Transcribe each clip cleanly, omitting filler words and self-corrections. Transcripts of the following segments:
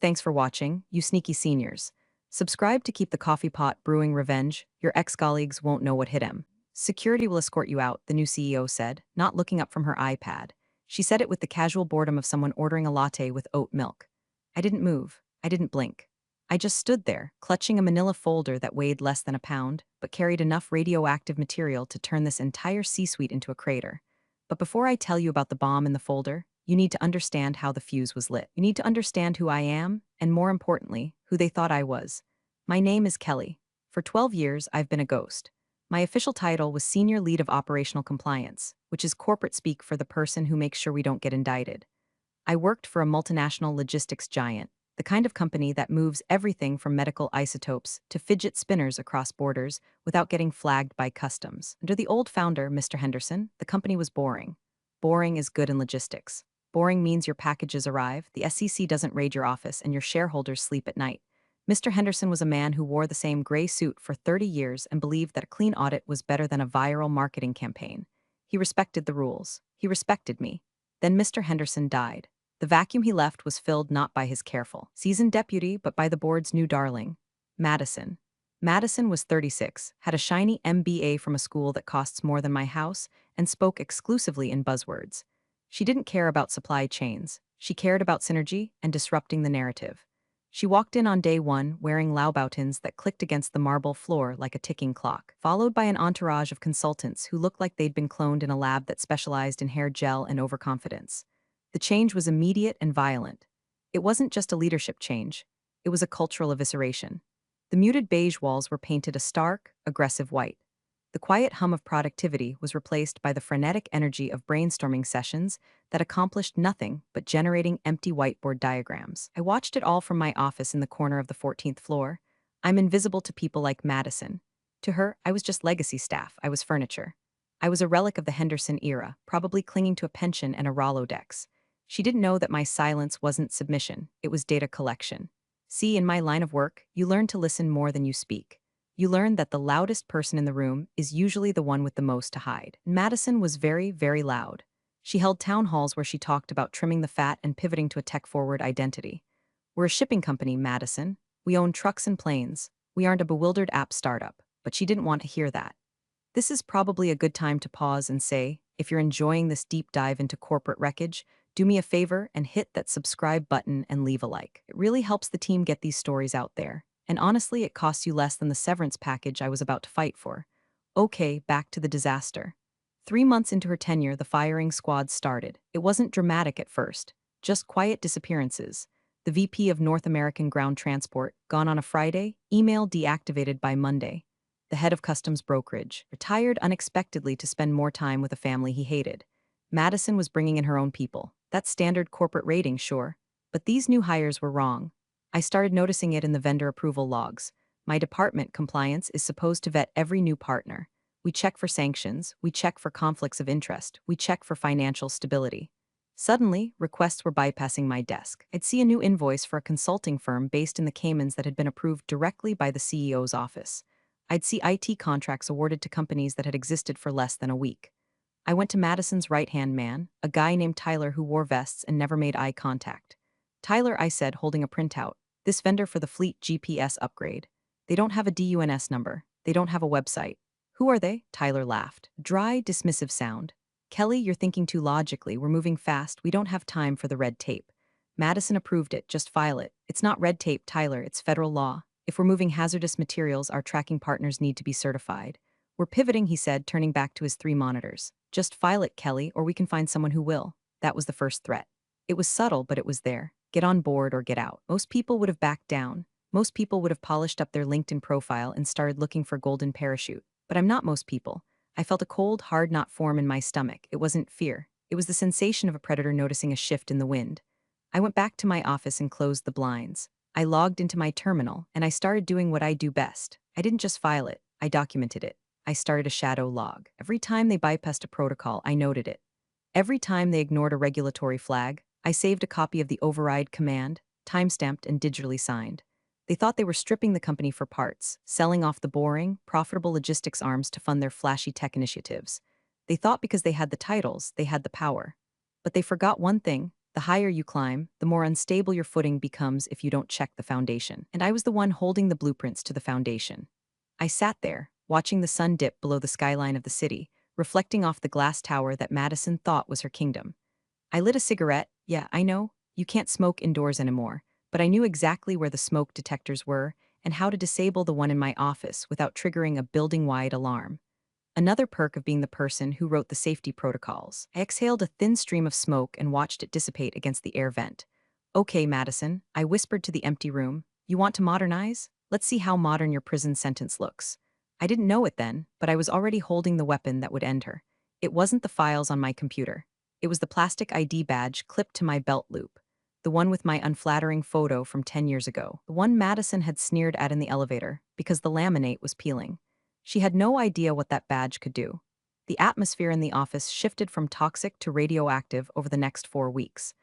Thanks for watching, you sneaky seniors. Subscribe to keep the coffee pot brewing revenge. Your ex-colleagues won't know what hit him. Security will escort you out, the new CEO said, not looking up from her iPad. She said it with the casual boredom of someone ordering a latte with oat milk. I didn't move. I didn't blink. I just stood there, clutching a manila folder that weighed less than a pound, but carried enough radioactive material to turn this entire C-suite into a crater. But before I tell you about the bomb in the folder, you need to understand how the fuse was lit. You need to understand who I am, and more importantly, who they thought I was. My name is Kelly. For 12 years, I've been a ghost. My official title was Senior Lead of Operational Compliance, which is corporate speak for the person who makes sure we don't get indicted. I worked for a multinational logistics giant, the kind of company that moves everything from medical isotopes to fidget spinners across borders without getting flagged by customs. Under the old founder, Mr. Henderson, the company was boring. Boring is good in logistics. Boring means your packages arrive, the SEC doesn't raid your office, and your shareholders sleep at night. Mr. Henderson was a man who wore the same gray suit for 30 years and believed that a clean audit was better than a viral marketing campaign. He respected the rules. He respected me. Then Mr. Henderson died. The vacuum he left was filled not by his careful, seasoned deputy, but by the board's new darling, Madison. Madison was 36, had a shiny MBA from a school that costs more than my house, and spoke exclusively in buzzwords. She didn't care about supply chains. She cared about synergy and disrupting the narrative. She walked in on day one wearing Laubautins that clicked against the marble floor like a ticking clock, followed by an entourage of consultants who looked like they'd been cloned in a lab that specialized in hair gel and overconfidence. The change was immediate and violent. It wasn't just a leadership change, it was a cultural evisceration. The muted beige walls were painted a stark, aggressive white. The quiet hum of productivity was replaced by the frenetic energy of brainstorming sessions that accomplished nothing but generating empty whiteboard diagrams. I watched it all from my office in the corner of the 14th floor. I'm invisible to people like Madison. To her, I was just legacy staff, I was furniture. I was a relic of the Henderson era, probably clinging to a pension and a Rolodex. She didn't know that my silence wasn't submission, it was data collection. See, in my line of work, you learn to listen more than you speak. You learn that the loudest person in the room is usually the one with the most to hide. Madison was very, very loud. She held town halls where she talked about trimming the fat and pivoting to a tech-forward identity. We're a shipping company, Madison. We own trucks and planes. We aren't a bewildered app startup. But she didn't want to hear that. This is probably a good time to pause and say, if you're enjoying this deep dive into corporate wreckage, do me a favor and hit that subscribe button and leave a like. It really helps the team get these stories out there. And honestly, it costs you less than the severance package I was about to fight for. Okay, back to the disaster. 3 months into her tenure, the firing squad started. It wasn't dramatic at first, just quiet disappearances. The VP of North American Ground Transport, gone on a Friday, email deactivated by Monday. The head of customs brokerage, retired unexpectedly to spend more time with a family he hated. Madison was bringing in her own people. That's standard corporate rating, sure. But these new hires were wrong. I started noticing it in the vendor approval logs. My department, compliance, is supposed to vet every new partner. We check for sanctions, we check for conflicts of interest, we check for financial stability. Suddenly, requests were bypassing my desk. I'd see a new invoice for a consulting firm based in the Caymans that had been approved directly by the CEO's office. I'd see IT contracts awarded to companies that had existed for less than a week. I went to Madison's right-hand man, a guy named Tyler who wore vests and never made eye contact. Tyler, I said, holding a printout, this vendor for the fleet GPS upgrade. They don't have a DUNS number. They don't have a website. Who are they? Tyler laughed. Dry, dismissive sound. Kelly, you're thinking too logically. We're moving fast. We don't have time for the red tape. Madison approved it. Just file it. It's not red tape, Tyler. It's federal law. If we're moving hazardous materials, our tracking partners need to be certified. We're pivoting, he said, turning back to his 3 monitors. Just file it, Kelly, or we can find someone who will. That was the first threat. It was subtle, but it was there. Get on board or get out. Most people would have backed down. Most people would have polished up their LinkedIn profile and started looking for golden parachute. But I'm not most people. I felt a cold, hard knot form in my stomach. It wasn't fear. It was the sensation of a predator noticing a shift in the wind. I went back to my office and closed the blinds. I logged into my terminal, and I started doing what I do best. I didn't just file it. I documented it. I started a shadow log. Every time they bypassed a protocol, I noted it. Every time they ignored a regulatory flag, I saved a copy of the override command, timestamped and digitally signed. They thought they were stripping the company for parts, selling off the boring, profitable logistics arms to fund their flashy tech initiatives. They thought because they had the titles, they had the power. But they forgot one thing, The higher you climb, the more unstable your footing becomes if you don't check the foundation. And I was the one holding the blueprints to the foundation. I sat there, watching the sun dip below the skyline of the city, reflecting off the glass tower that Madison thought was her kingdom. I lit a cigarette. Yeah, I know, you can't smoke indoors anymore, but I knew exactly where the smoke detectors were and how to disable the one in my office without triggering a building-wide alarm. Another perk of being the person who wrote the safety protocols. I exhaled a thin stream of smoke and watched it dissipate against the air vent. Okay, Madison, I whispered to the empty room. You want to modernize? Let's see how modern your prison sentence looks. I didn't know it then, but I was already holding the weapon that would end her. It wasn't the files on my computer. It was the plastic ID badge clipped to my belt loop. The one with my unflattering photo from 10 years ago. The one Madison had sneered at in the elevator because the laminate was peeling. She had no idea what that badge could do. The atmosphere in the office shifted from toxic to radioactive over the next 4 weeks.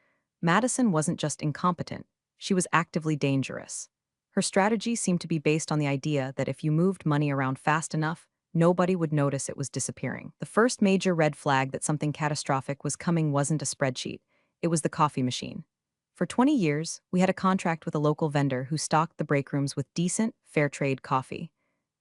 Madison wasn't just incompetent, she was actively dangerous. Her strategy seemed to be based on the idea that if you moved money around fast enough, nobody would notice it was disappearing. The first major red flag that something catastrophic was coming wasn't a spreadsheet, it was the coffee machine. For 20 years, we had a contract with a local vendor who stocked the break rooms with decent, fair trade coffee.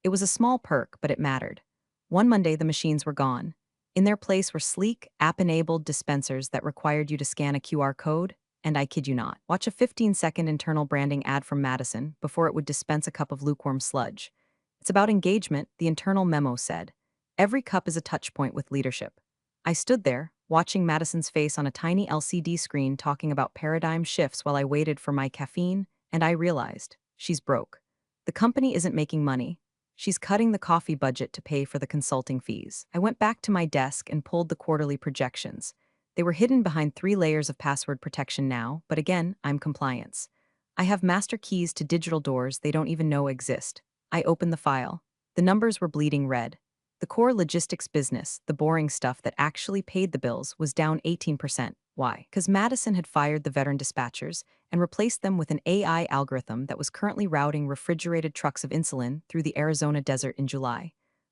It was a small perk, but it mattered. One Monday, the machines were gone. In their place were sleek, app-enabled dispensers that required you to scan a QR code, and I kid you not, watch a 15-second internal branding ad from Madison before it would dispense a cup of lukewarm sludge. It's about engagement, the internal memo said. Every cup is a touchpoint with leadership. I stood there, watching Madison's face on a tiny LCD screen talking about paradigm shifts while I waited for my caffeine, and I realized, she's broke. The company isn't making money. She's cutting the coffee budget to pay for the consulting fees. I went back to my desk and pulled the quarterly projections. They were hidden behind 3 layers of password protection now, but again, I'm compliance. I have master keys to digital doors they don't even know exist. I opened the file. The numbers were bleeding red. The core logistics business, the boring stuff that actually paid the bills, was down 18%. Why? Because Madison had fired the veteran dispatchers and replaced them with an AI algorithm that was currently routing refrigerated trucks of insulin through the Arizona desert in July.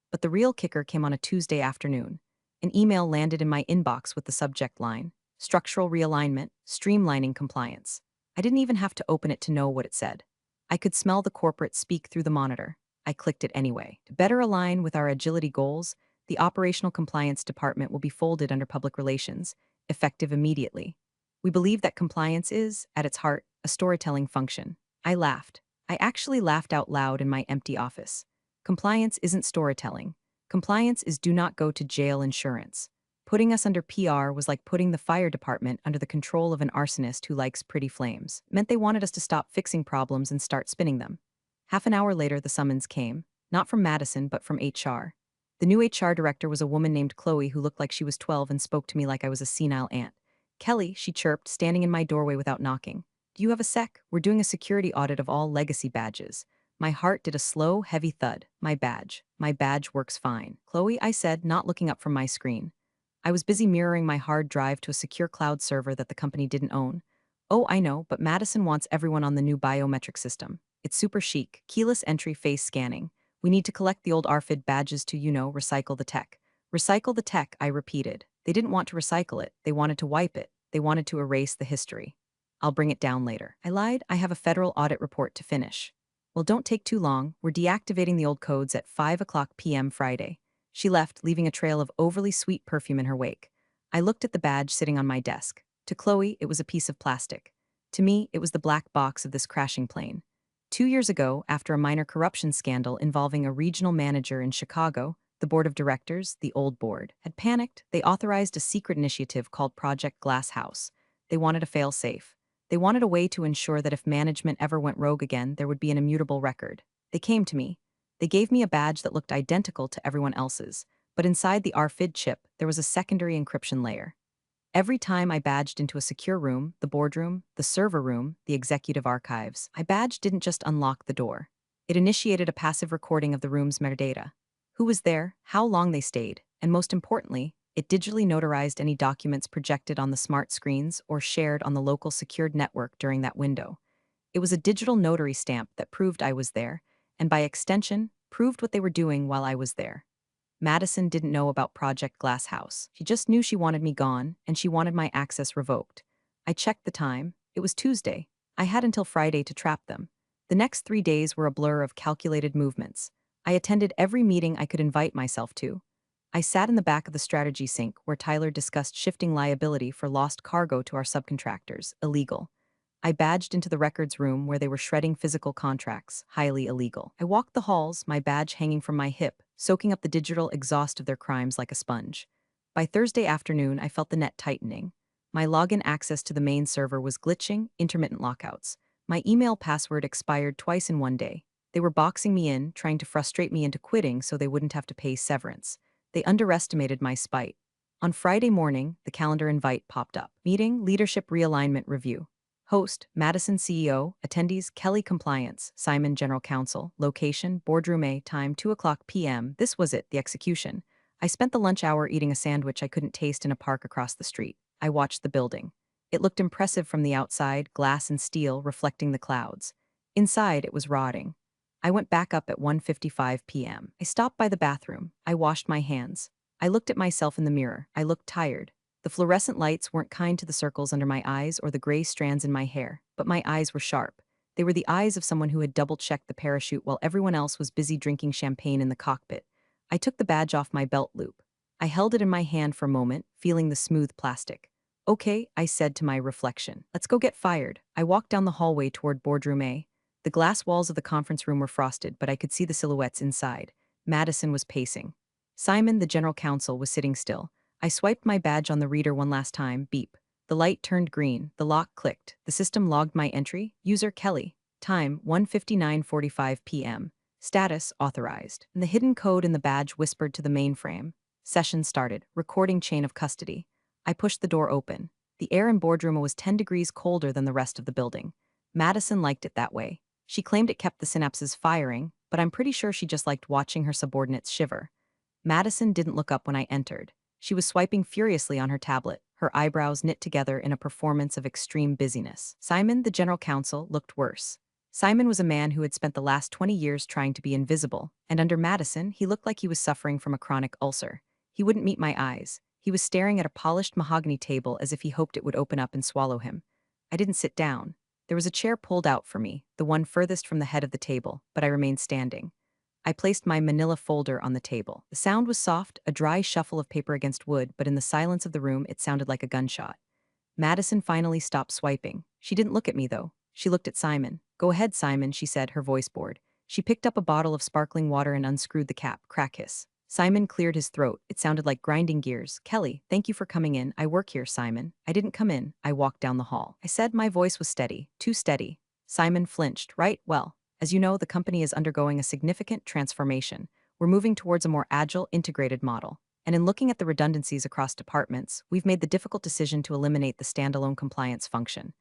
But the real kicker came on a Tuesday afternoon. An email landed in my inbox with the subject line, Structural Realignment, Streamlining Compliance. I didn't even have to open it to know what it said. I could smell the corporate speak through the monitor. I clicked it anyway. To better align with our agility goals, the Operational Compliance Department will be folded under Public Relations, effective immediately. We believe that compliance is, at its heart, a storytelling function. I laughed. I actually laughed out loud in my empty office. Compliance isn't storytelling. Compliance is do not go to jail insurance. Putting us under PR was like putting the fire department under the control of an arsonist who likes pretty flames. It meant they wanted us to stop fixing problems and start spinning them. Half an hour later, the summons came, not from Madison, but from HR. The new HR director was a woman named Chloe who looked like she was 12 and spoke to me like I was a senile aunt. Kelly, she chirped, standing in my doorway without knocking. Do you have a sec? We're doing a security audit of all legacy badges. My heart did a slow, heavy thud. My badge. My badge works fine. Chloe, I said, not looking up from my screen. I was busy mirroring my hard drive to a secure cloud server that the company didn't own. Oh, I know, but Madison wants everyone on the new biometric system. It's super chic, keyless entry face scanning. We need to collect the old RFID badges to, recycle the tech. Recycle the tech, I repeated. They didn't want to recycle it, they wanted to wipe it. They wanted to erase the history. I'll bring it down later. I lied, I have a federal audit report to finish. Well, don't take too long, we're deactivating the old codes at 5 p.m. Friday. She left, leaving a trail of overly sweet perfume in her wake. I looked at the badge sitting on my desk. To Chloe, it was a piece of plastic. To me, it was the black box of this crashing plane. 2 years ago, after a minor corruption scandal involving a regional manager in Chicago, the board of directors, the old board, had panicked. They authorized a secret initiative called Project Glass House. They wanted a fail-safe. They wanted a way to ensure that if management ever went rogue again, there would be an immutable record. They came to me. They gave me a badge that looked identical to everyone else's, but inside the RFID chip, there was a secondary encryption layer. Every time I badged into a secure room, the boardroom, the server room, the executive archives, my badge didn't just unlock the door. It initiated a passive recording of the room's metadata. Who was there, how long they stayed, and most importantly, it digitally notarized any documents projected on the smart screens or shared on the local secured network during that window. It was a digital notary stamp that proved I was there, and by extension, proved what they were doing while I was there. Madison didn't know about Project Glass House. She just knew she wanted me gone, and she wanted my access revoked. I checked the time. It was Tuesday. I had until Friday to trap them. The next 3 days were a blur of calculated movements. I attended every meeting I could invite myself to. I sat in the back of the strategy sink where Tyler discussed shifting liability for lost cargo to our subcontractors, illegal. I badged into the records room where they were shredding physical contracts, highly illegal. I walked the halls, my badge hanging from my hip, soaking up the digital exhaust of their crimes like a sponge. By Thursday afternoon, I felt the net tightening. My login access to the main server was glitching, intermittent lockouts. My email password expired twice in one day. They were boxing me in, trying to frustrate me into quitting so they wouldn't have to pay severance. They underestimated my spite. On Friday morning, the calendar invite popped up. Meeting, Leadership Realignment Review. Host, Madison CEO, attendees, Kelly Compliance, Simon General Counsel, location, Boardroom A, time 2:00 p.m. This was it, the execution. I spent the lunch hour eating a sandwich I couldn't taste in a park across the street. I watched the building. It looked impressive from the outside, glass and steel reflecting the clouds. Inside, it was rotting. I went back up at 1:55 p.m. I stopped by the bathroom. I washed my hands. I looked at myself in the mirror. I looked tired. The fluorescent lights weren't kind to the circles under my eyes or the gray strands in my hair, but my eyes were sharp. They were the eyes of someone who had double-checked the parachute while everyone else was busy drinking champagne in the cockpit. I took the badge off my belt loop. I held it in my hand for a moment, feeling the smooth plastic. Okay, I said to my reflection. Let's go get fired. I walked down the hallway toward Boardroom A. The glass walls of the conference room were frosted, but I could see the silhouettes inside. Madison was pacing. Simon, the general counsel, was sitting still. I swiped my badge on the reader one last time, beep. The light turned green, the lock clicked, the system logged my entry, user Kelly. Time, 1:59:45 p.m. Status, authorized. And the hidden code in the badge whispered to the mainframe. Session started, recording chain of custody. I pushed the door open. The air in Boardroom was 10 degrees colder than the rest of the building. Madison liked it that way. She claimed it kept the synapses firing, but I'm pretty sure she just liked watching her subordinates shiver. Madison didn't look up when I entered. She was swiping furiously on her tablet, her eyebrows knit together in a performance of extreme busyness. Simon, the general counsel, looked worse. Simon was a man who had spent the last 20 years trying to be invisible, and under Madison, he looked like he was suffering from a chronic ulcer. He wouldn't meet my eyes. He was staring at a polished mahogany table as if he hoped it would open up and swallow him. I didn't sit down. There was a chair pulled out for me, the one furthest from the head of the table, but I remained standing. I placed my manila folder on the table. The sound was soft, a dry shuffle of paper against wood, but in the silence of the room, it sounded like a gunshot. Madison finally stopped swiping. She didn't look at me, though. She looked at Simon. Go ahead, Simon, she said, her voice bored. She picked up a bottle of sparkling water and unscrewed the cap, crack hiss. Simon cleared his throat. It sounded like grinding gears. Kelly, thank you for coming in. I work here, Simon. I didn't come in. I walked down the hall. I said my voice was steady. Too steady. Simon flinched. Right, well. As you know, the company is undergoing a significant transformation. We're moving towards a more agile, integrated model. And in looking at the redundancies across departments, we've made the difficult decision to eliminate the standalone compliance function.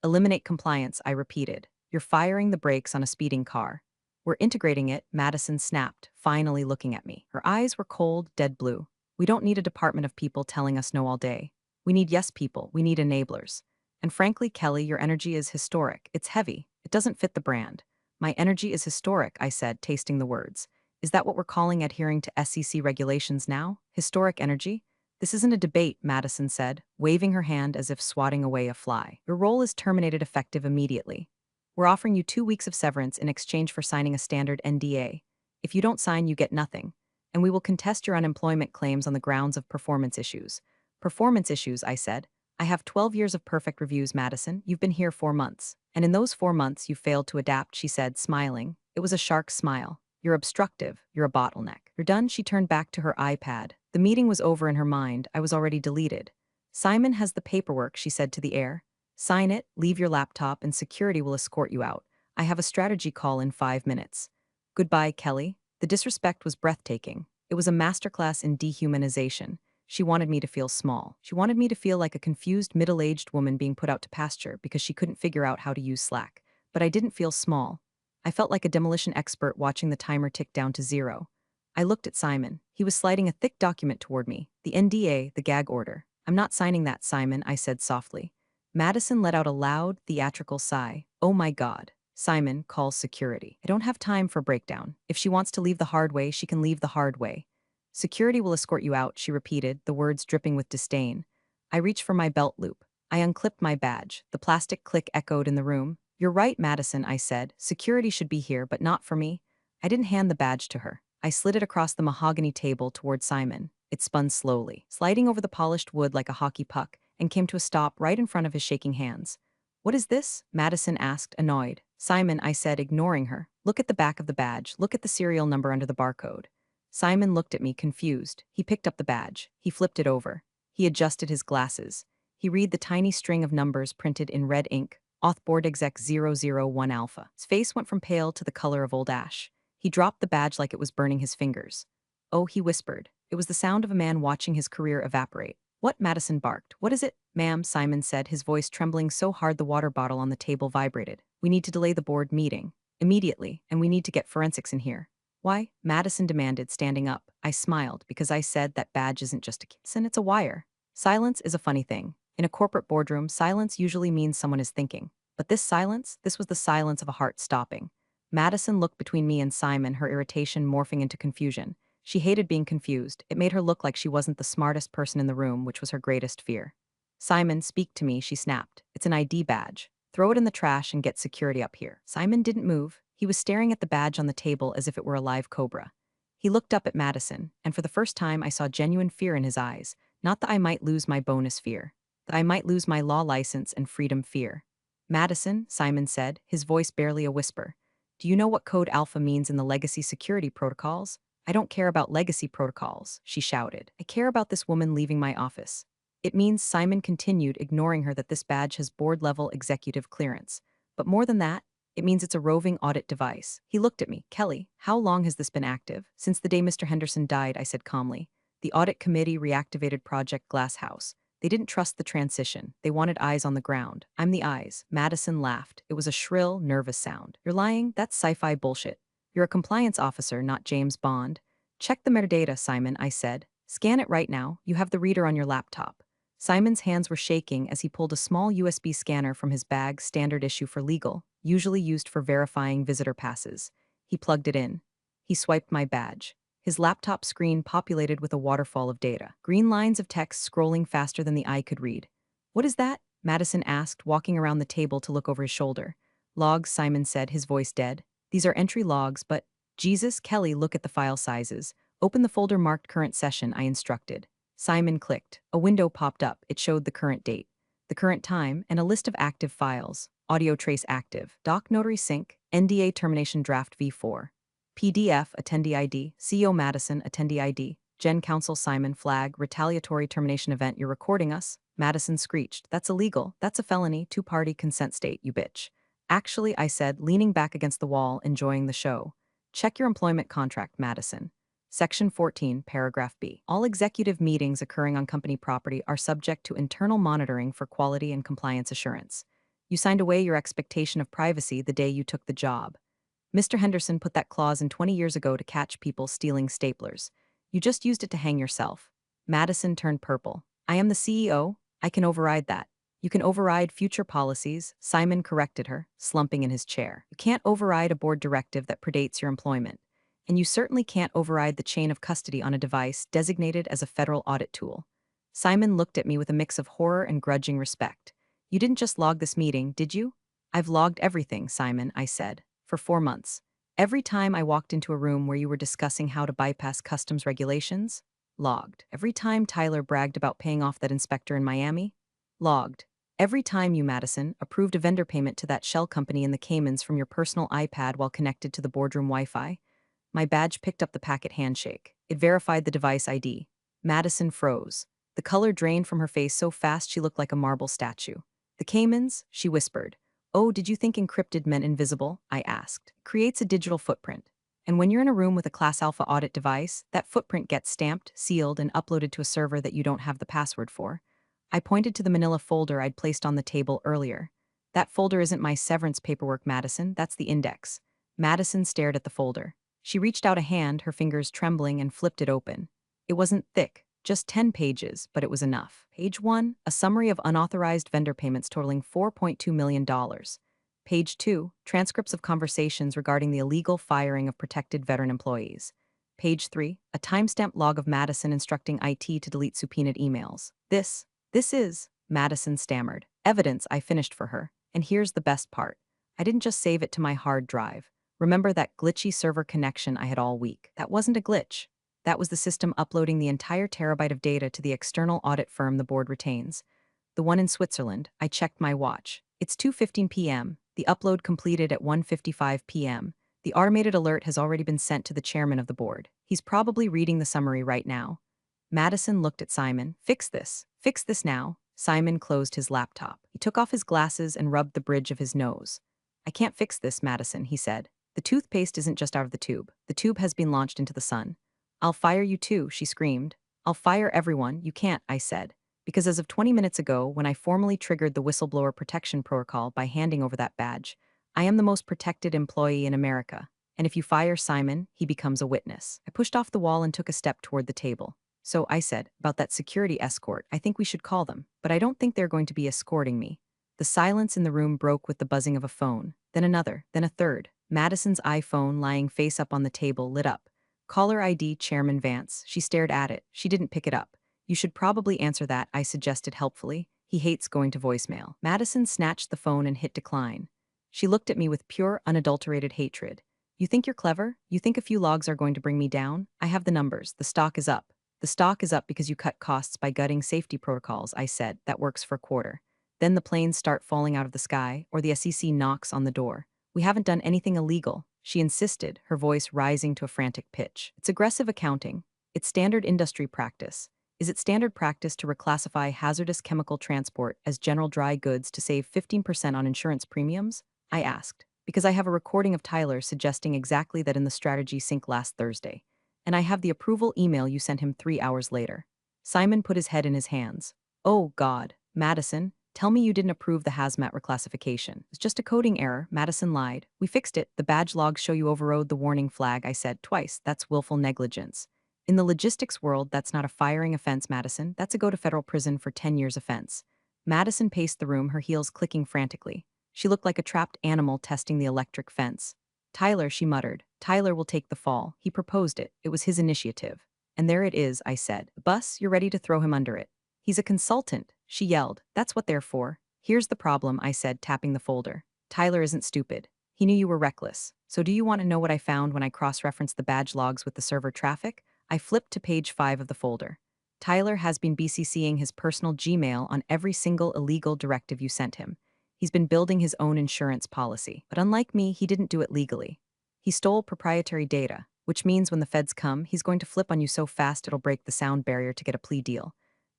Eliminate compliance, I repeated. You're firing the brakes on a speeding car. We're integrating it, Madison snapped, finally looking at me. Her eyes were cold, dead blue. We don't need a department of people telling us no all day. We need yes people, we need enablers. And frankly, Kelly, your energy is historic. It's heavy. It doesn't fit the brand. My energy is historic, I said, tasting the words. Is that what we're calling adhering to SEC regulations now? Historic energy? This isn't a debate, Madison said, waving her hand as if swatting away a fly. Your role is terminated effective immediately. We're offering you 2 weeks of severance in exchange for signing a standard NDA. If you don't sign, you get nothing. And we will contest your unemployment claims on the grounds of performance issues. Performance issues, I said. I have 12 years of perfect reviews, Madison. You've been here 4 months. And in those 4 months, you failed to adapt, she said, smiling. It was a shark smile. You're obstructive. You're a bottleneck. You're done, she turned back to her iPad. The meeting was over in her mind. I was already deleted. Simon has the paperwork, she said to the air. Sign it, leave your laptop, and security will escort you out. I have a strategy call in 5 minutes. Goodbye, Kelly. The disrespect was breathtaking. It was a masterclass in dehumanization. She wanted me to feel small. She wanted me to feel like a confused middle-aged woman being put out to pasture because she couldn't figure out how to use Slack. But I didn't feel small. I felt like a demolition expert watching the timer tick down to 0. I looked at Simon. He was sliding a thick document toward me. The NDA, the gag order. I'm not signing that, Simon, I said softly. Madison let out a loud, theatrical sigh. Oh my God. Simon calls security. I don't have time for breakdown. If she wants to leave the hard way, she can leave the hard way. Security will escort you out, she repeated, the words dripping with disdain. I reached for my belt loop. I unclipped my badge. The plastic click echoed in the room. You're right, Madison, I said. Security should be here, but not for me. I didn't hand the badge to her. I slid it across the mahogany table toward Simon. It spun slowly, sliding over the polished wood like a hockey puck, and came to a stop right in front of his shaking hands. What is this? Madison asked, annoyed. Simon, I said, ignoring her. Look at the back of the badge. Look at the serial number under the barcode. Simon looked at me, confused. He picked up the badge. He flipped it over. He adjusted his glasses. He read the tiny string of numbers printed in red ink. Auth board exec 001 alpha. His face went from pale to the color of old ash. He dropped the badge like it was burning his fingers. Oh, he whispered. It was the sound of a man watching his career evaporate. What? Madison barked. What is it? Ma'am, Simon said, his voice trembling so hard the water bottle on the table vibrated. We need to delay the board meeting. Immediately, and we need to get forensics in here. Why? Madison demanded, standing up. I smiled, because I said that badge isn't just a kitten, it's a wire. Silence is a funny thing. In a corporate boardroom, silence usually means someone is thinking. But this silence, this was the silence of a heart stopping. Madison looked between me and Simon, her irritation morphing into confusion. She hated being confused. It made her look like she wasn't the smartest person in the room, which was her greatest fear. Simon, speak to me, she snapped. It's an ID badge. Throw it in the trash and get security up here. Simon didn't move. He was staring at the badge on the table as if it were a live cobra. He looked up at Madison, and for the first time I saw genuine fear in his eyes. Not that I might lose my bonus fear. That I might lose my law license and freedom fear. Madison, Simon said, his voice barely a whisper. Do you know what code alpha means in the legacy security protocols? I don't care about legacy protocols, she shouted. I care about this woman leaving my office. It means, Simon continued, ignoring her, that this badge has board-level executive clearance. But more than that, it means it's a roving audit device. He looked at me. Kelly, how long has this been active? Since the day Mr. Henderson died, I said calmly. The audit committee reactivated Project Glasshouse. They didn't trust the transition. They wanted eyes on the ground. I'm the eyes. Madison laughed. It was a shrill, nervous sound. You're lying? That's sci-fi bullshit. You're a compliance officer, not James Bond. Check the metadata, Simon, I said. Scan it right now. You have the reader on your laptop. Simon's hands were shaking as he pulled a small USB scanner from his bag, standard issue for legal, usually used for verifying visitor passes. He plugged it in. He swiped my badge. His laptop screen populated with a waterfall of data, green lines of text scrolling faster than the eye could read. What is that? Madison asked, walking around the table to look over his shoulder. Logs, Simon said, his voice dead. These are entry logs, but Jesus, Kelly, look at the file sizes. Open the folder marked current session, I instructed. Simon clicked. A window popped up. It showed the current date, the current time, and a list of active files. Audio trace active. Doc notary sync. NDA termination draft V4. PDF attendee ID. CEO Madison attendee ID. Gen Counsel Simon flag. Retaliatory termination event. You're recording us? Madison screeched. That's illegal. That's a felony. Two-party consent state, you bitch. Actually, I said, leaning back against the wall, enjoying the show. Check your employment contract, Madison. Section 14, paragraph B. All executive meetings occurring on company property are subject to internal monitoring for quality and compliance assurance. You signed away your expectation of privacy the day you took the job. Mr. Henderson put that clause in 20 years ago to catch people stealing staplers. You just used it to hang yourself. Madison turned purple. I am the CEO. I can override that. You can override future policies, Simon corrected her, slumping in his chair. You can't override a board directive that predates your employment. And you certainly can't override the chain of custody on a device designated as a federal audit tool. Simon looked at me with a mix of horror and grudging respect. You didn't just log this meeting, did you? I've logged everything, Simon, I said, for 4 months. Every time I walked into a room where you were discussing how to bypass customs regulations, logged. Every time Tyler bragged about paying off that inspector in Miami, logged. Every time you, Madison, approved a vendor payment to that shell company in the Caymans from your personal iPad while connected to the boardroom Wi-Fi. My badge picked up the packet handshake. It verified the device ID. Madison froze. The color drained from her face so fast she looked like a marble statue. The Caymans? She whispered. Oh, did you think encrypted meant invisible? I asked. Creates a digital footprint. And when you're in a room with a Class Alpha audit device, that footprint gets stamped, sealed, and uploaded to a server that you don't have the password for. I pointed to the manila folder I'd placed on the table earlier. That folder isn't my severance paperwork, Madison. That's the index. Madison stared at the folder. She reached out a hand, her fingers trembling, and flipped it open. It wasn't thick, just 10 pages, but it was enough. Page 1, a summary of unauthorized vendor payments totaling $4.2 million. Page 2, transcripts of conversations regarding the illegal firing of protected veteran employees. Page 3, a timestamped log of Madison instructing IT to delete subpoenaed emails. This is, Madison stammered. Evidence, I finished for her. And here's the best part. I didn't just save it to my hard drive. Remember that glitchy server connection I had all week? That wasn't a glitch. That was the system uploading the entire terabyte of data to the external audit firm the board retains. The one in Switzerland. I checked my watch. It's 2:15 p.m. The upload completed at 1:55 p.m. The automated alert has already been sent to the chairman of the board. He's probably reading the summary right now. Madison looked at Simon. Fix this. Fix this now. Simon closed his laptop. He took off his glasses and rubbed the bridge of his nose. I can't fix this, Madison, he said. The toothpaste isn't just out of the tube. The tube has been launched into the sun. I'll fire you too, she screamed. I'll fire everyone. You can't, I said. Because as of 20 minutes ago, when I formally triggered the whistleblower protection protocol by handing over that badge, I am the most protected employee in America. And if you fire Simon, he becomes a witness. I pushed off the wall and took a step toward the table. So I said, about that security escort, I think we should call them. But I don't think they're going to be escorting me. The silence in the room broke with the buzzing of a phone, then another, then a third. Madison's iPhone, lying face up on the table, lit up. Caller ID Chairman Vance. She stared at it. She didn't pick it up. You should probably answer that, I suggested helpfully. He hates going to voicemail. Madison snatched the phone and hit decline. She looked at me with pure, unadulterated hatred. You think you're clever? You think a few logs are going to bring me down? I have the numbers. The stock is up. The stock is up because you cut costs by gutting safety protocols, I said. That works for a quarter. Then the planes start falling out of the sky, or the SEC knocks on the door. We haven't done anything illegal, she insisted, her voice rising to a frantic pitch. It's aggressive accounting. It's standard industry practice. Is it standard practice to reclassify hazardous chemical transport as general dry goods to save 15% on insurance premiums? I asked, because I have a recording of Tyler suggesting exactly that in the strategy sync last Thursday. And I have the approval email you sent him 3 hours later. Simon put his head in his hands. Oh, God. Madison, tell me you didn't approve the hazmat reclassification. It's just a coding error, Madison lied. We fixed it. The badge logs show you overrode the warning flag, I said twice. That's willful negligence. In the logistics world, that's not a firing offense, Madison. That's a go to federal prison for 10 years offense. Madison paced the room, her heels clicking frantically. She looked like a trapped animal testing the electric fence. Tyler, she muttered. Tyler will take the fall. He proposed it. It was his initiative. And there it is, I said. Bus, you're ready to throw him under it. He's a consultant, she yelled. That's what they're for. Here's the problem, I said, tapping the folder. Tyler isn't stupid. He knew you were reckless. So do you want to know what I found when I cross-referenced the badge logs with the server traffic? I flipped to page 5 of the folder. Tyler has been BCCing his personal Gmail on every single illegal directive you sent him. He's been building his own insurance policy. But unlike me, he didn't do it legally. He stole proprietary data, which means when the feds come, he's going to flip on you so fast it'll break the sound barrier to get a plea deal.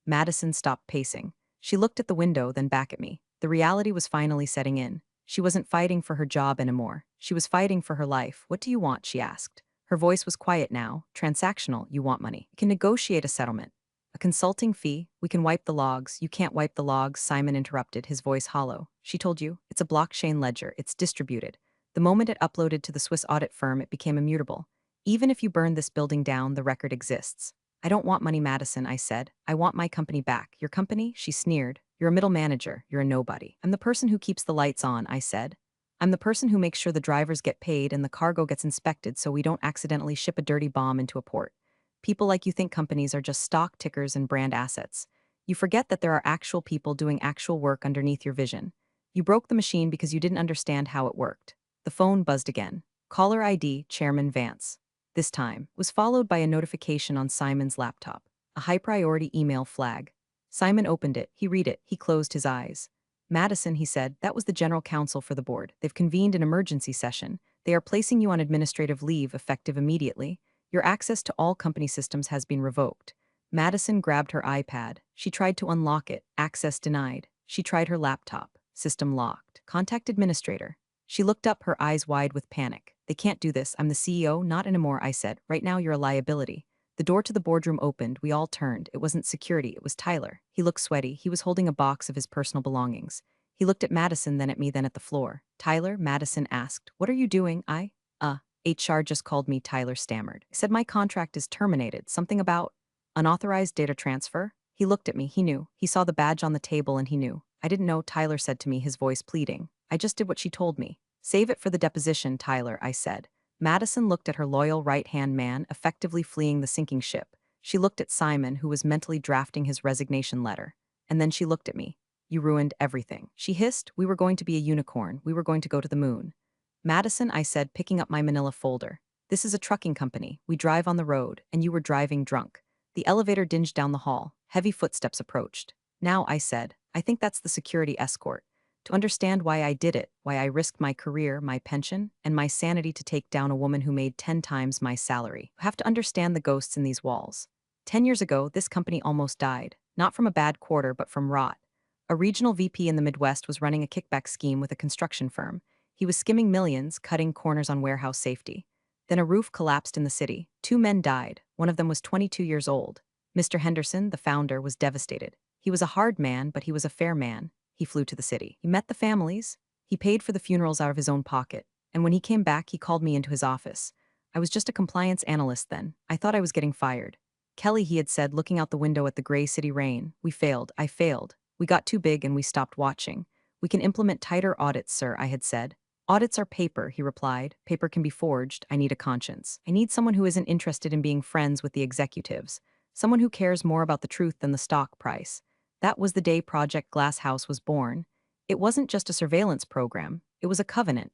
Madison stopped pacing. She looked at the window, then back at me. The reality was finally setting in. She wasn't fighting for her job anymore. She was fighting for her life. What do you want? She asked. Her voice was quiet now. Transactional, you want money. You can negotiate a settlement. A consulting fee. We can wipe the logs. You can't wipe the logs, Simon interrupted, his voice hollow. She told you. It's a blockchain ledger. It's distributed. The moment it uploaded to the Swiss audit firm, it became immutable. Even if you burn this building down, the record exists. I don't want money, Madison, I said. I want my company back. Your company? She sneered. You're a middle manager. You're a nobody. I'm the person who keeps the lights on, I said. I'm the person who makes sure the drivers get paid and the cargo gets inspected so we don't accidentally ship a dirty bomb into a port. People like you think companies are just stock tickers and brand assets. You forget that there are actual people doing actual work underneath your vision. You broke the machine because you didn't understand how it worked. The phone buzzed again. Caller ID, Chairman Vance. This time was followed by a notification on Simon's laptop, a high-priority email flag. Simon opened it. He read it. He closed his eyes. Madison, he said, that was the general counsel for the board. They've convened an emergency session. They are placing you on administrative leave effective immediately. Your access to all company systems has been revoked. Madison grabbed her iPad. She tried to unlock it. Access denied. She tried her laptop. System locked. Contact administrator. She looked up, her eyes wide with panic. They can't do this. I'm the CEO, not anymore, I said. Right now you're a liability. The door to the boardroom opened. We all turned. It wasn't security. It was Tyler. He looked sweaty. He was holding a box of his personal belongings. He looked at Madison, then at me, then at the floor. Tyler, Madison asked, what are you doing? HR just called me, Tyler stammered. I said my contract is terminated. Something about unauthorized data transfer? He looked at me. He knew. He saw the badge on the table and he knew. I didn't know, Tyler said to me, his voice pleading. I just did what she told me. Save it for the deposition, Tyler, I said. Madison looked at her loyal right-hand man, effectively fleeing the sinking ship. She looked at Simon, who was mentally drafting his resignation letter. And then she looked at me. You ruined everything. She hissed, we were going to be a unicorn. We were going to go to the moon. Madison, I said, picking up my manila folder. This is a trucking company. We drive on the road, and you were driving drunk. The elevator dinged down the hall. Heavy footsteps approached. Now, I said, I think that's the security escort. To understand why I did it, why I risked my career, my pension, and my sanity to take down a woman who made 10 times my salary. You have to understand the ghosts in these walls. 10 years ago, this company almost died. Not from a bad quarter, but from rot. A regional VP in the Midwest was running a kickback scheme with a construction firm. He was skimming millions, cutting corners on warehouse safety. Then a roof collapsed in the city. 2 men died. One of them was 22 years old. Mr. Henderson, the founder, was devastated. He was a hard man, but he was a fair man. He flew to the city. He met the families. He paid for the funerals out of his own pocket. And when he came back, he called me into his office. I was just a compliance analyst then. I thought I was getting fired. Kelly, he had said, looking out the window at the gray city rain. We failed. I failed. We got too big and we stopped watching. We can implement tighter audits, sir, I had said. Audits are paper, he replied. Paper can be forged. I need a conscience. I need someone who isn't interested in being friends with the executives. Someone who cares more about the truth than the stock price. That was the day Project Glass House was born. It wasn't just a surveillance program, it was a covenant.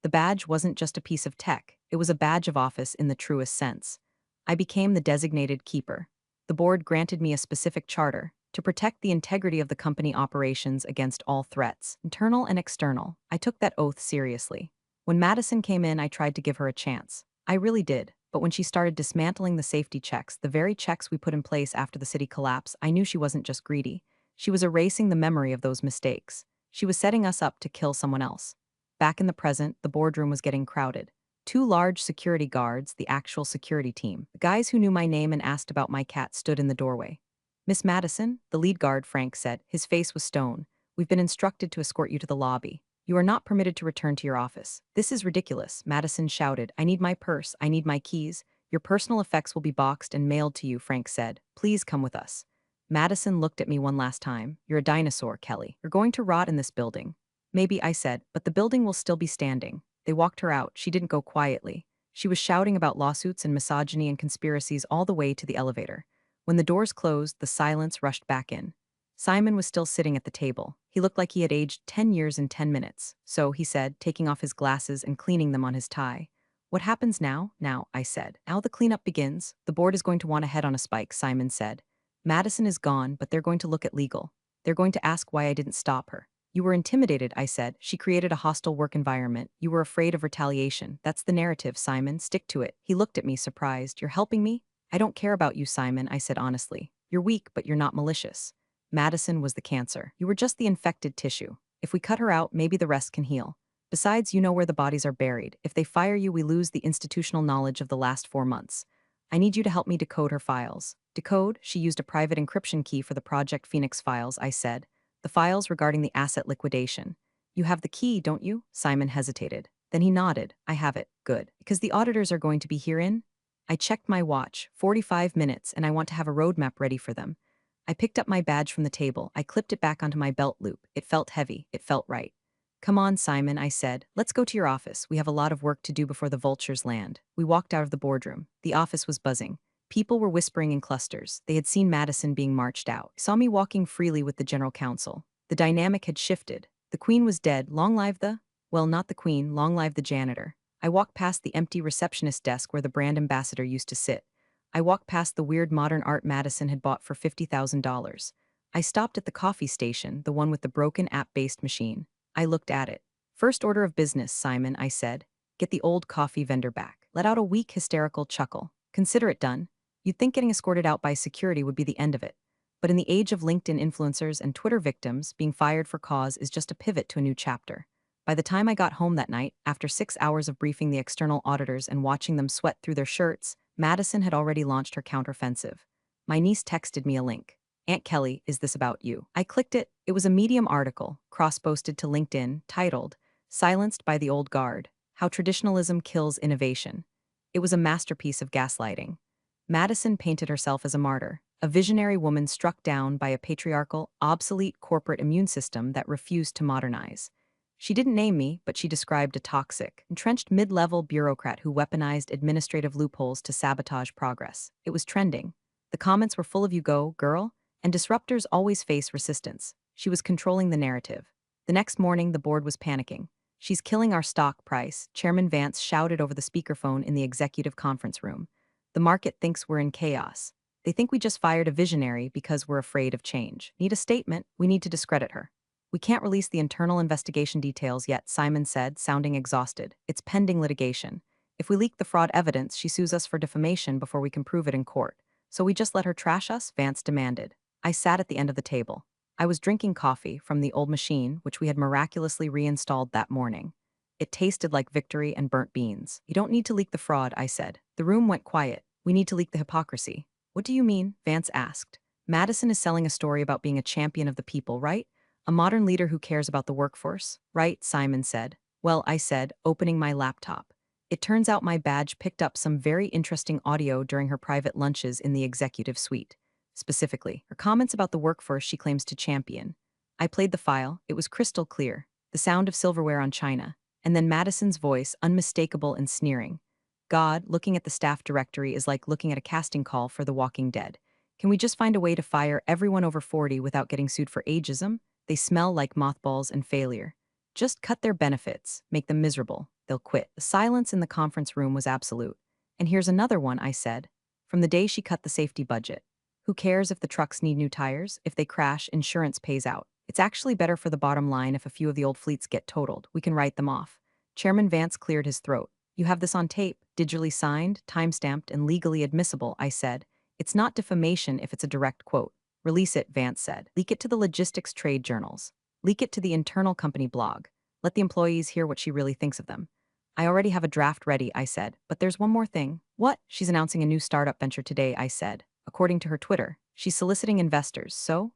The badge wasn't just a piece of tech, it was a badge of office in the truest sense. I became the designated keeper. The board granted me a specific charter to protect the integrity of the company operations against all threats, internal and external. I took that oath seriously. When Madison came in, I tried to give her a chance. I really did. But when she started dismantling the safety checks, the very checks we put in place after the city collapse, I knew she wasn't just greedy. She was erasing the memory of those mistakes. She was setting us up to kill someone else. Back in the present, the boardroom was getting crowded. 2 large security guards, the actual security team. The guys who knew my name and asked about my cat stood in the doorway. Miss Madison, the lead guard, Frank said. His face was stone. We've been instructed to escort you to the lobby. You are not permitted to return to your office. This is ridiculous, Madison shouted. I need my purse. I need my keys. Your personal effects will be boxed and mailed to you, Frank said. Please come with us. Madison looked at me one last time. You're a dinosaur, Kelly. You're going to rot in this building. Maybe, I said, but the building will still be standing. They walked her out. She didn't go quietly. She was shouting about lawsuits and misogyny and conspiracies all the way to the elevator. When the doors closed, the silence rushed back in. Simon was still sitting at the table. He looked like he had aged 10 years in 10 minutes. So, he said, taking off his glasses and cleaning them on his tie. What happens now? Now, I said. Now the cleanup begins. The board is going to want a head on a spike, Simon said. Madison is gone, but they're going to look at legal. They're going to ask why I didn't stop her. You were intimidated, I said. She created a hostile work environment. You were afraid of retaliation. That's the narrative, Simon. Stick to it. He looked at me, surprised. You're helping me? I don't care about you, Simon, I said honestly. You're weak, but you're not malicious. Madison was the cancer. You were just the infected tissue. If we cut her out, maybe the rest can heal. Besides, you know where the bodies are buried. If they fire you, we lose the institutional knowledge of the last 4 months. I need you to help me decode her files. Decode? She used a private encryption key for the Project Phoenix files, I said. The files regarding the asset liquidation. You have the key, don't you? Simon hesitated. Then he nodded. I have it. Good. Because the auditors are going to be herein? I checked my watch. 45 minutes, and I want to have a roadmap ready for them. I picked up my badge from the table. I clipped it back onto my belt loop. It felt heavy. It felt right. Come on, Simon, I said. Let's go to your office. We have a lot of work to do before the vultures land. We walked out of the boardroom. The office was buzzing. People were whispering in clusters. They had seen Madison being marched out. Saw me walking freely with the general counsel. The dynamic had shifted. The queen was dead. Long live the... Well, not the queen. Long live the janitor. I walked past the empty receptionist desk where the brand ambassador used to sit. I walked past the weird modern art Madison had bought for $50,000. I stopped at the coffee station, the one with the broken app-based machine. I looked at it. First order of business, Simon, I said. Get the old coffee vendor back. Let out a weak, hysterical chuckle. Consider it done. You'd think getting escorted out by security would be the end of it. But in the age of LinkedIn influencers and Twitter victims, being fired for cause is just a pivot to a new chapter. By the time I got home that night, after 6 hours of briefing the external auditors and watching them sweat through their shirts, Madison had already launched her counteroffensive. My niece texted me a link. Aunt Kelly, is this about you? I clicked it. It was a Medium article, cross-posted to LinkedIn, titled, Silenced by the Old Guard, How Traditionalism Kills Innovation. It was a masterpiece of gaslighting. Madison painted herself as a martyr, a visionary woman struck down by a patriarchal, obsolete corporate immune system that refused to modernize. She didn't name me, but she described a toxic, entrenched mid-level bureaucrat who weaponized administrative loopholes to sabotage progress. It was trending. The comments were full of "you go, girl," and disruptors always face resistance. She was controlling the narrative. The next morning, the board was panicking. "She's killing our stock price," Chairman Vance shouted over the speakerphone in the executive conference room. "The market thinks we're in chaos. They think we just fired a visionary because we're afraid of change. Need a statement? We need to discredit her." "We can't release the internal investigation details yet," Simon said, sounding exhausted. "It's pending litigation. If we leak the fraud evidence, she sues us for defamation before we can prove it in court. So we just let her trash us?" Vance demanded. I sat at the end of the table. I was drinking coffee from the old machine, which we had miraculously reinstalled that morning. It tasted like victory and burnt beans. "You don't need to leak the fraud," I said. The room went quiet. "We need to leak the hypocrisy." "What do you mean?" Vance asked. "Madison is selling a story about being a champion of the people, right? A modern leader who cares about the workforce, right?" Simon said. "Well," I said, opening my laptop. It turns out my badge picked up some very interesting audio during her private lunches in the executive suite. Specifically, her comments about the workforce she claims to champion. I played the file. It was crystal clear. The sound of silverware on china. And then Madison's voice, unmistakable and sneering. "God, looking at the staff directory is like looking at a casting call for The Walking Dead. Can we just find a way to fire everyone over 40 without getting sued for ageism? They smell like mothballs and failure. Just cut their benefits, make them miserable. They'll quit." The silence in the conference room was absolute. "And here's another one," I said. "From the day she cut the safety budget. Who cares if the trucks need new tires? If they crash, insurance pays out. It's actually better for the bottom line if a few of the old fleets get totaled. We can write them off." Chairman Vance cleared his throat. "You have this on tape, digitally signed, time-stamped, and legally admissible," I said. "It's not defamation if it's a direct quote." "Release it," Vance said. "Leak it to the logistics trade journals. Leak it to the internal company blog. Let the employees hear what she really thinks of them." "I already have a draft ready," I said. "But there's one more thing." "What?" "She's announcing a new startup venture today," I said. "According to her Twitter, she's soliciting investors, so,"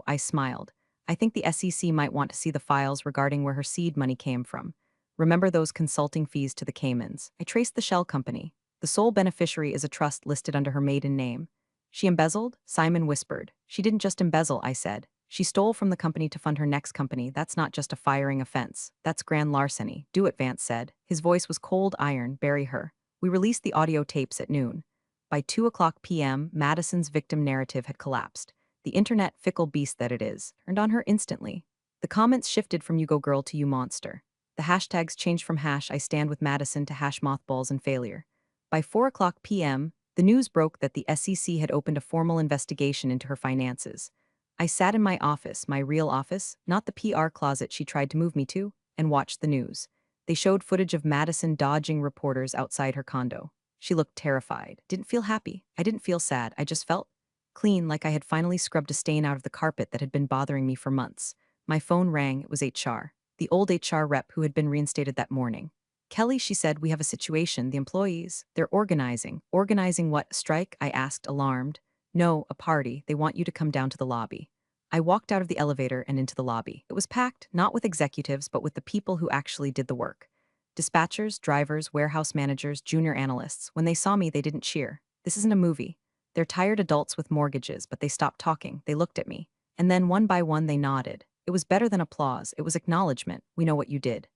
I smiled. "I think the SEC might want to see the files regarding where her seed money came from. Remember those consulting fees to the Caymans? I traced the shell company. The sole beneficiary is a trust listed under her maiden name." "She embezzled?" Simon whispered. "She didn't just embezzle," I said. "She stole from the company to fund her next company. That's not just a firing offense. That's grand larceny." "Do it," Vance said. His voice was cold iron. "Bury her." We released the audio tapes at noon. By 2 p.m., Madison's victim narrative had collapsed. The internet, fickle beast that it is, turned on her instantly. The comments shifted from "you go girl" to "you monster." The hashtags changed from "I stand with Madison" to "mothballs and failure." By 4 p.m., the news broke that the SEC had opened a formal investigation into her finances. I sat in my office, my real office, not the PR closet she tried to move me to, and watched the news. They showed footage of Madison dodging reporters outside her condo. She looked terrified. Didn't feel happy. I didn't feel sad. I just felt clean, like I had finally scrubbed a stain out of the carpet that had been bothering me for months. My phone rang. It was HR. The old HR rep who had been reinstated that morning. "Kelly," she said, "we have a situation. The employees, they're organizing." "Organizing what? A strike?" I asked, alarmed. "No, a party. They want you to come down to the lobby." I walked out of the elevator and into the lobby. It was packed, not with executives, but with the people who actually did the work. Dispatchers, drivers, warehouse managers, junior analysts. When they saw me, they didn't cheer. This isn't a movie. They're tired adults with mortgages, but they stopped talking. They looked at me. And then, one by one, they nodded. It was better than applause. It was acknowledgement. "We know what you did."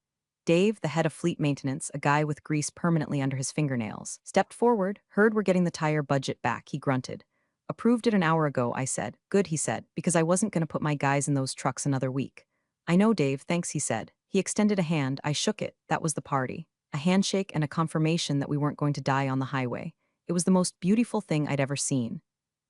Dave, the head of fleet maintenance, a guy with grease permanently under his fingernails, stepped forward. "Heard we're getting the tire budget back," he grunted. "Approved it an hour ago," I said. "Good," he said, "because I wasn't going to put my guys in those trucks another week." "I know, Dave, thanks," he said. He extended a hand. I shook it. That was the party. A handshake and a confirmation that we weren't going to die on the highway. It was the most beautiful thing I'd ever seen.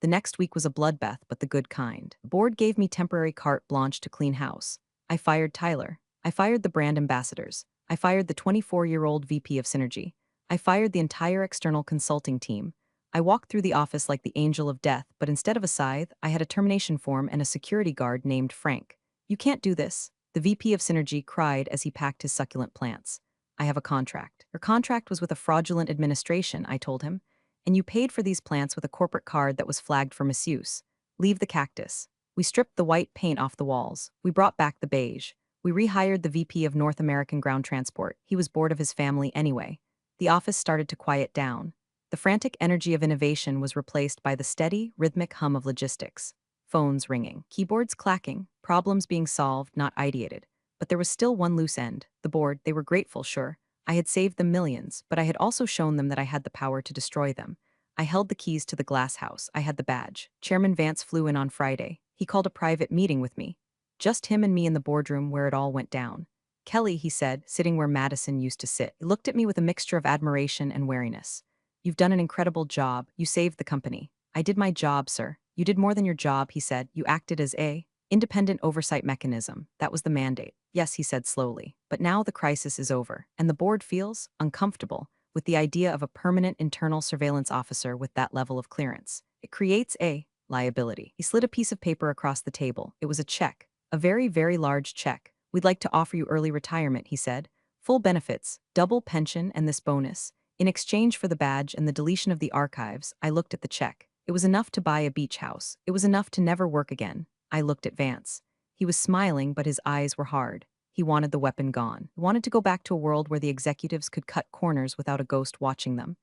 The next week was a bloodbath, but the good kind. The board gave me temporary carte blanche to clean house. I fired Tyler. I fired the brand ambassadors. I fired the 24-year-old VP of Synergy. I fired the entire external consulting team. I walked through the office like the angel of death, but instead of a scythe, I had a termination form and a security guard named Frank. "You can't do this," the VP of Synergy cried as he packed his succulent plants. "I have a contract." "Your contract was with a fraudulent administration," I told him. "And you paid for these plants with a corporate card that was flagged for misuse. Leave the cactus." We stripped the white paint off the walls. We brought back the beige. We rehired the VP of North American Ground Transport. He was bored of his family anyway. The office started to quiet down. The frantic energy of innovation was replaced by the steady, rhythmic hum of logistics. Phones ringing, keyboards clacking, problems being solved, not ideated. But there was still one loose end. The board. They were grateful, sure. I had saved them millions, but I had also shown them that I had the power to destroy them. I held the keys to the glass house. I had the badge. Chairman Vance flew in on Friday. He called a private meeting with me. Just him and me in the boardroom where it all went down. Kelly, he said, sitting where Madison used to sit. He looked at me with a mixture of admiration and wariness. You've done an incredible job. You saved the company. I did my job, sir. You did more than your job, he said. You acted as a independent oversight mechanism. That was the mandate. Yes, he said slowly. But now the crisis is over, and the board feels uncomfortable with the idea of a permanent internal surveillance officer with that level of clearance. It creates a liability. He slid a piece of paper across the table. It was a check, a very, very large check. We'd like to offer you early retirement, he said. Full benefits, double pension, and this bonus. In exchange for the badge and the deletion of the archives, I looked at the check. It was enough to buy a beach house. It was enough to never work again. I looked at Vance. He was smiling, but his eyes were hard. He wanted the weapon gone. He wanted to go back to a world where the executives could cut corners without a ghost watching them.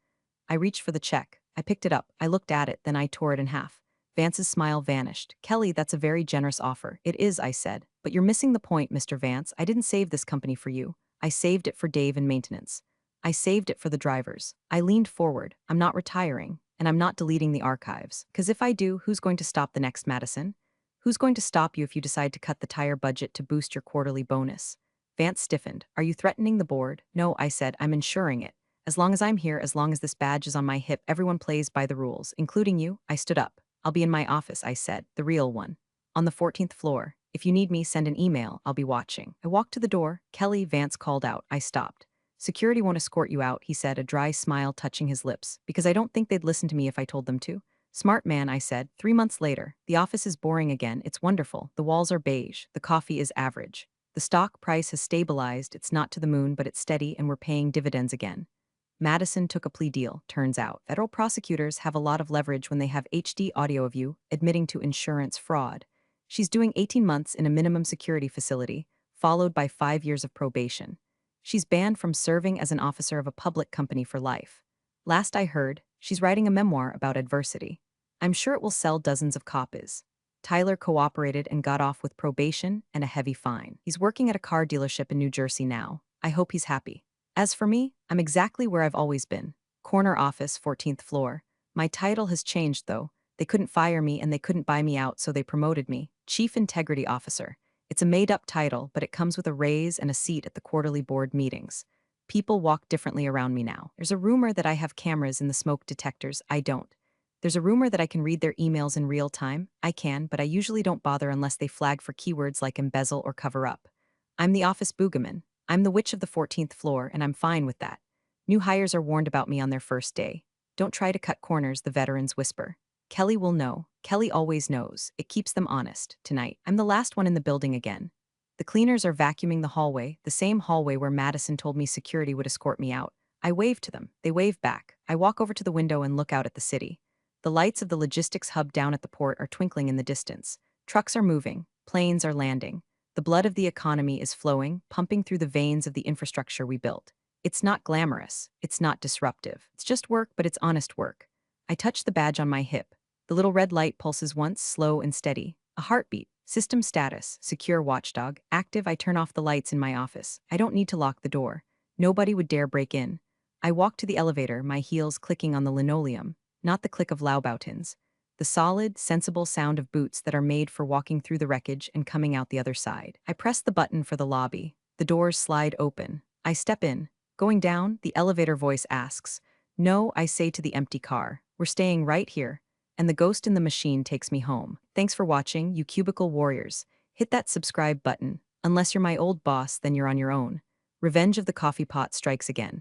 I reached for the check. I picked it up. I looked at it, then I tore it in half. Vance's smile vanished. Kelly, that's a very generous offer. It is, I said. But you're missing the point, Mr. Vance. I didn't save this company for you. I saved it for Dave and maintenance. I saved it for the drivers. I leaned forward. I'm not retiring, and I'm not deleting the archives. Because if I do, who's going to stop the next Madison? Who's going to stop you if you decide to cut the tire budget to boost your quarterly bonus? Vance stiffened. Are you threatening the board? No, I said. I'm ensuring it. As long as I'm here, as long as this badge is on my hip, everyone plays by the rules, including you. I stood up. I'll be in my office, I said, the real one. On the 14th floor. If you need me, send an email. I'll be watching. I walked to the door. Kelly, Vance called out. I stopped. Security won't escort you out, he said, a dry smile touching his lips, because I don't think they'd listen to me if I told them to. Smart man, I said. 3 months later. The office is boring again. It's wonderful. The walls are beige. The coffee is average. The stock price has stabilized. It's not to the moon, but it's steady, and we're paying dividends again. Madison took a plea deal, turns out. Federal prosecutors have a lot of leverage when they have HD audio of you admitting to insurance fraud. She's doing 18 months in a minimum security facility, followed by 5 years of probation. She's banned from serving as an officer of a public company for life. Last I heard, she's writing a memoir about adversity. I'm sure it will sell dozens of copies. Tyler cooperated and got off with probation and a heavy fine. He's working at a car dealership in New Jersey now. I hope he's happy. As for me, I'm exactly where I've always been. Corner office, 14th floor. My title has changed, though. They couldn't fire me and they couldn't buy me out, so they promoted me. Chief Integrity Officer. It's a made-up title, but it comes with a raise and a seat at the quarterly board meetings. People walk differently around me now. There's a rumor that I have cameras in the smoke detectors. I don't. There's a rumor that I can read their emails in real time. I can, but I usually don't bother unless they flag for keywords like embezzle or cover up. I'm the office boogaman. I'm the witch of the 14th floor, and I'm fine with that. New hires are warned about me on their first day. Don't try to cut corners, the veterans whisper. Kelly will know. Kelly always knows. It keeps them honest. Tonight, I'm the last one in the building again. The cleaners are vacuuming the hallway, the same hallway where Madison told me security would escort me out. I wave to them. They wave back. I walk over to the window and look out at the city. The lights of the logistics hub down at the port are twinkling in the distance. Trucks are moving. Planes are landing. The blood of the economy is flowing, pumping through the veins of the infrastructure we built. It's not glamorous. It's not disruptive. It's just work, but it's honest work. I touch the badge on my hip. The little red light pulses once, slow and steady. A heartbeat. System status. Secure watchdog. Active. I turn off the lights in my office. I don't need to lock the door. Nobody would dare break in. I walk to the elevator, my heels clicking on the linoleum, not the click of Laubautins. The solid, sensible sound of boots that are made for walking through the wreckage and coming out the other side. I press the button for the lobby. The doors slide open. I step in. Going down, the elevator voice asks. No, I say to the empty car. We're staying right here. And the ghost in the machine takes me home. Thanks for watching, you cubicle warriors. Hit that subscribe button. Unless you're my old boss, then you're on your own. Revenge of the Coffee Pot strikes again.